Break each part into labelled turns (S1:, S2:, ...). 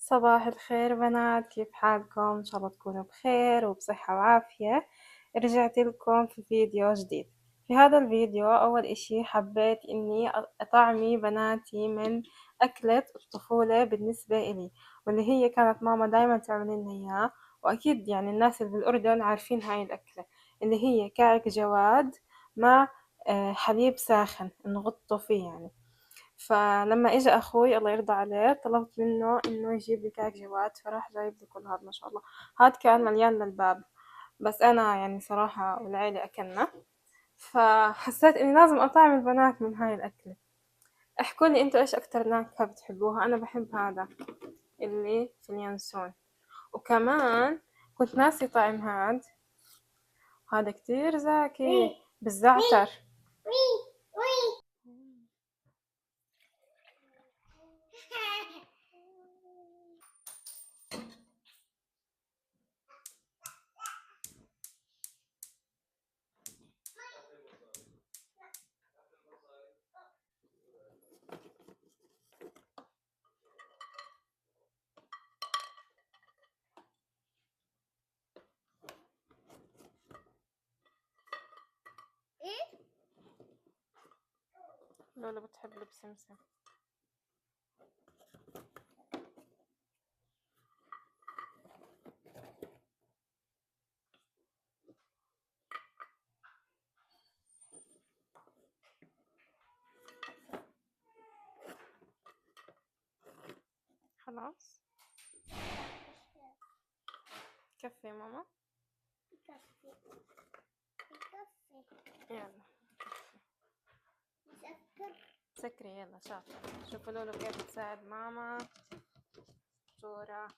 S1: صباح الخير بنات، كيف حالكم؟ إن شاء الله تكونوا بخير وبصحة وعافية. رجعت لكم في فيديو جديد. في هذا الفيديو أول إشي حبيت إني أطعمي بناتي من أكلة الطفولة بالنسبة إلي، واللي هي كانت ماما دايما تعمل لنا إياه. وأكيد يعني الناس اللي بالأردن عارفين هاي الأكلة، اللي هي كعك جواد مع حليب ساخن نغطه فيه يعني. فلما اجى اخوي الله يرضى عليه طلبت منه انه يجيب لي كعك جوات، فراح جايب لي كل هذا ما شاء الله. هاد كان مليان للباب، بس انا يعني صراحة والعيلة اكلنا. فحسيت اني لازم اطعم البنات من هاي الاكلة. احكوا لي انتوا ايش اكتر نكهة بتحبوها؟ انا بحب هذا اللي في اليانسون. وكمان كنت ناسي طعم هذا كتير زاكي بالزعتر. لولا بتحب البسمسم. خلاص كفي ماما.
S2: يكفي يكفي.
S1: يلا
S2: مسكر.
S1: سكري يلا شاطر. شوفوا لولو كيف تساعد ماما. صورة.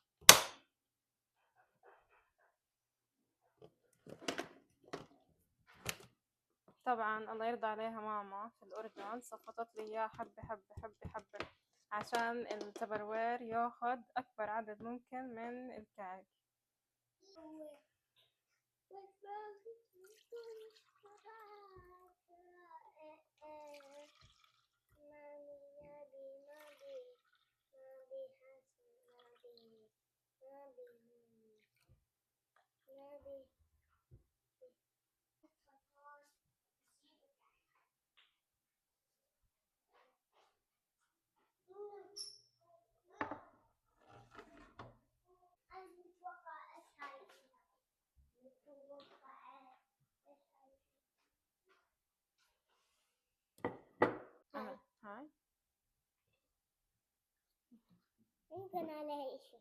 S1: طبعا الله يرضى عليها ماما في الأردن صفطت لي إياه حبة حبة حبة حبة عشان التبروير ياخد أكبر عدد ممكن من الكعك. هاي
S2: ممكن عليها شيء.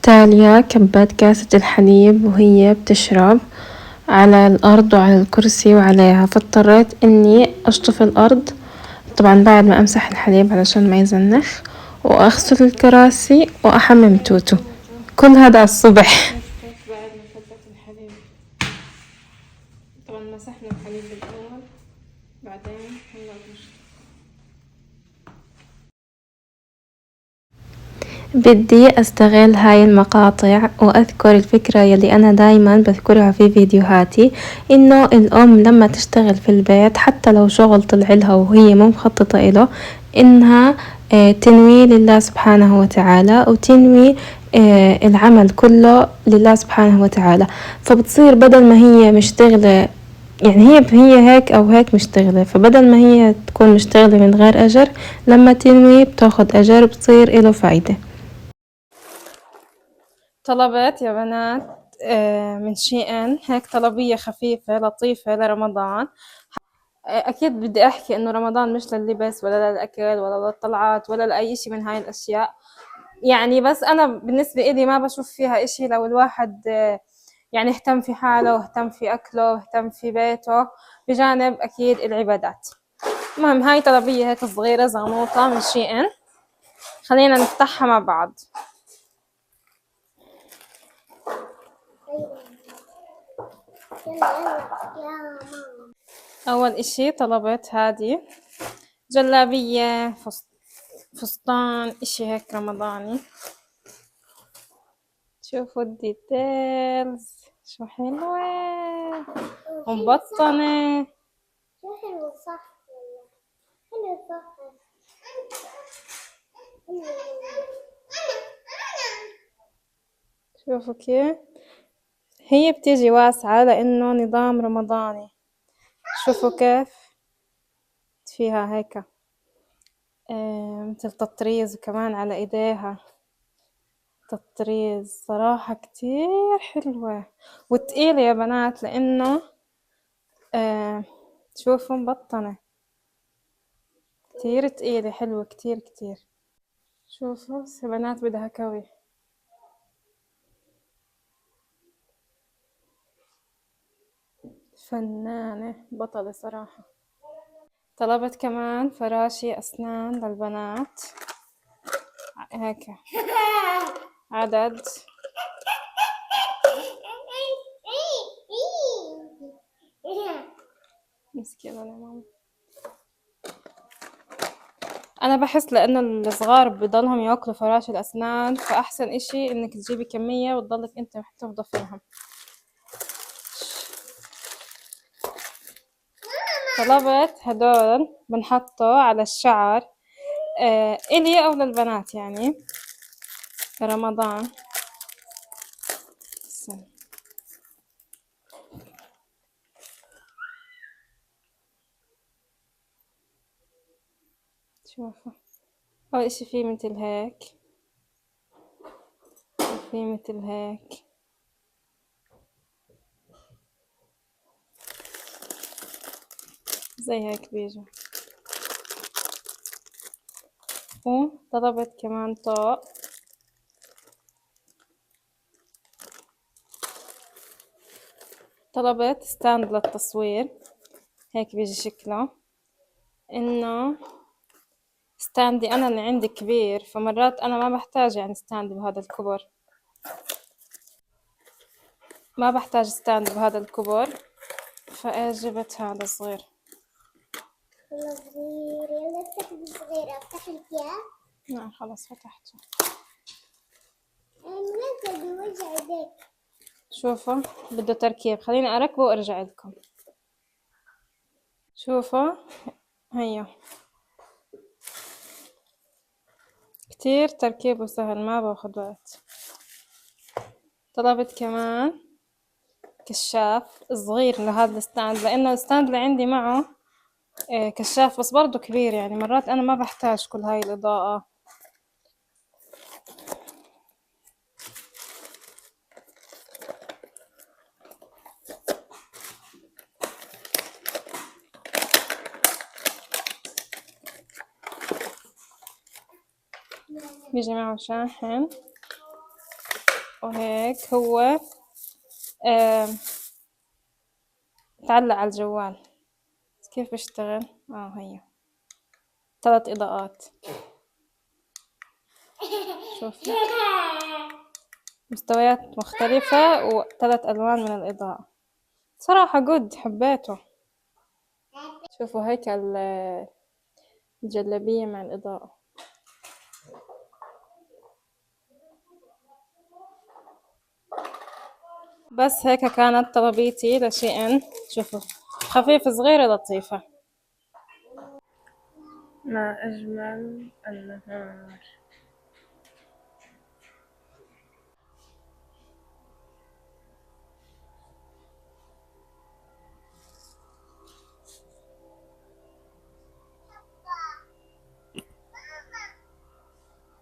S1: تاليا كبت كاسة الحليب وهي بتشرب على الأرض وعلى الكرسي وعليها، فاضطريت إني أشطف الأرض طبعا بعد ما أمسح الحليب علشان ما يزنخ، وأغسل الكراسي وأحمم توتو. كل هذا على الصبح. بعد ما فضت الحليب طبعا مسحنا الحليب بالأول، بعدين هلا بدي أستغل هاي المقاطع وأذكر الفكرة يلي أنا دايما بذكرها في فيديوهاتي، إنه الأم لما تشتغل في البيت حتى لو شغل طلعلها وهي مو مخططة إله، إنها تنوي لله سبحانه وتعالى وتنوي العمل كله لله سبحانه وتعالى. فبتصير بدل ما هي مشتغلة، يعني هي هيك أو هيك مشتغلة، فبدل ما هي تكون مشتغلة من غير أجر، لما تنوي بتاخد أجر بتصير إله فايدة. طلبت يا بنات من شي هيك طلبية خفيفة لطيفة لرمضان. أكيد بدي أحكي إنه رمضان مش لللبس ولا للأكل ولا للطلعات ولا لأي شي من هاي الأشياء، يعني بس أنا بالنسبة إلي ما بشوف فيها إشي لو الواحد يعني اهتم في حاله واهتم في أكله واهتم في بيته بجانب أكيد العبادات. المهم هاي طلبية هيك صغيرة زغنوطة من شي خلينا نفتحها مع بعض. أول إشي طلبت هذه جلابية فستان اشي هيك رمضاني. شوفوا الديتيلز شو حلوة ومبطنة.
S2: شو حلو صح والله. حلو صح.
S1: شوفوا كيف هي بتيجي واسعة لأنه نظام رمضاني. شوفوا كيف فيها هيك مثل تطريز كمان على ايديها. تطريز صراحة كتير حلوة وتقيلة يا بنات لأنه شوفوا مبطنة كتير تقيلة حلوة كتير كتير. شوفوا بس يا بنات بدها كوي. فنانة بطلة صراحة. طلبت كمان فراشي أسنان للبنات هيك عدد. مسكينة يا ماما. أنا بحس لأنه الصغار بضلهم ياكلوا فراشي الأسنان فأحسن إشي إنك تجيبي كمية وتضلك أنت محتفظة فيهم. طلبت هدول بنحطه على الشعر إلي أو للبنات يعني رمضان. شوفوا أول إشي فيه مثل هيك وفيه مثل هيك زي هيك بيجوا. وطلبت كمان طاق. طلبت ستاند للتصوير هيك بيجي شكله. إنه ستاندي أنا اللي عندي كبير فمرات أنا ما بحتاج يعني ستاند بهذا الكبر. ما بحتاج ستاند بهذا الكبر فإيش جبت هذا صغير.
S2: والله صغير. يلا افتح الصغير. افتح لك اياه.
S1: نعم خلاص فتحته.
S2: منزل بوجع ايديك.
S1: شوفوا بده تركيب خليني أركبه وأرجع لكم. شوفوا هيا كتير تركيبه سهل ما باخد وقت. طلبت كمان كشاف صغير لهذا الستاند لأنه الستاند اللي عندي معه كشاف بس برضو كبير يعني مرات أنا ما بحتاج كل هاي الإضاءة. بيجي معه شاحن وهيك هو تعلق على الجوال. كيف بيشتغل؟ هي 3 إضاءات. شوفي مستويات مختلفة و3 ألوان من الإضاءة. صراحة جود حبيته. شوفوا هيك الجلابية مع الإضاءة. بس هيك كانت طلبيتي لشيئا. شوفوا خفيف صغيرة لطيفة. ما أجمل النهار.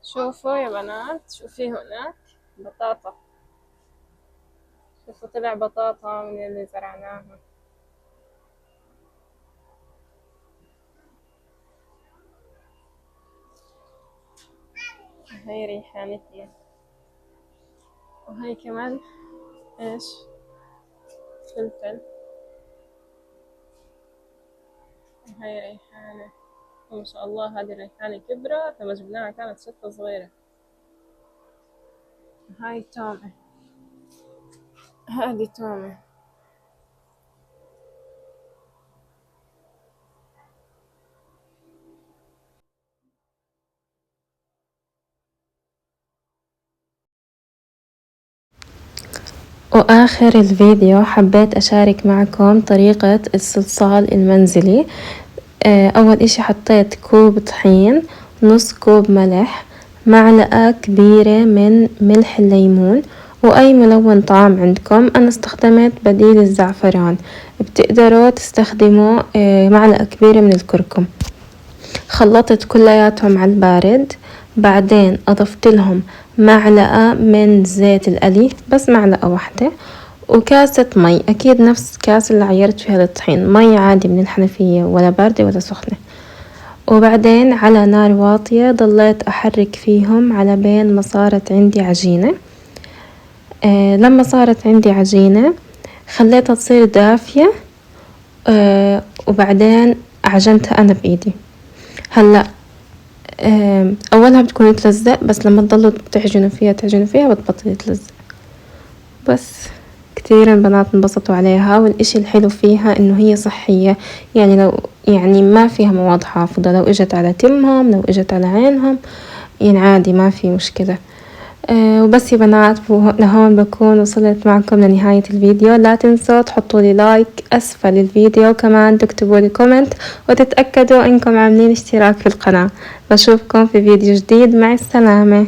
S1: شوفوا يا بنات شوفي هناك بطاطا. شوفوا طلع بطاطا من اللي زرعناها. هاي ريحانتنا وهاي كمان ايش فلفل. وهاي ريحانة وما شاء الله هذه الريحانة كبرت لما جبناها كانت شتة صغيرة. هاي تومة. هذه تومة. وآخر الفيديو حبيت أشارك معكم طريقة الصلصال المنزلي. أول إشي حطيت كوب طحين، نص كوب ملح، معلقة كبيرة من ملح الليمون، وأي ملون طعام عندكم. أنا استخدمت بديل الزعفران، بتقدروا تستخدموا معلقة كبيرة من الكركم. خلطت كلياتهم على البارد، بعدين أضفت لهم معلقة من زيت القلي، بس معلقة واحدة، وكاسة مي، أكيد نفس كاس اللي عيرت فيها الطحين، مي عادي من الحنفية، ولا باردة ولا سخنة. وبعدين على نار واطية ضليت أحرك فيهم على بين ما صارت عندي عجينة. لما صارت عندي عجينة خليتها تصير دافية، وبعدين عجنتها أنا بإيدي. هلأ أولها بتكون تلزق، بس لما تضلوا تعجنوا فيها بتبطل تلزق. بس كتير البنات انبسطوا عليها، والإشي الحلو فيها إنه هي صحية، يعني ما فيها مواد حافظة، لو إجت على تمهم لو إجت على عينهم يعني عادي ما في مشكلة. وبس يا بنات، لهون بكون وصلت معكم لنهاية الفيديو. لا تنسوا تحطوا لي لايك أسفل الفيديو، كمان تكتبوا لي كومنت، وتتأكدوا إنكم عاملين اشتراك في القناة. بشوفكم في فيديو جديد، مع السلامة.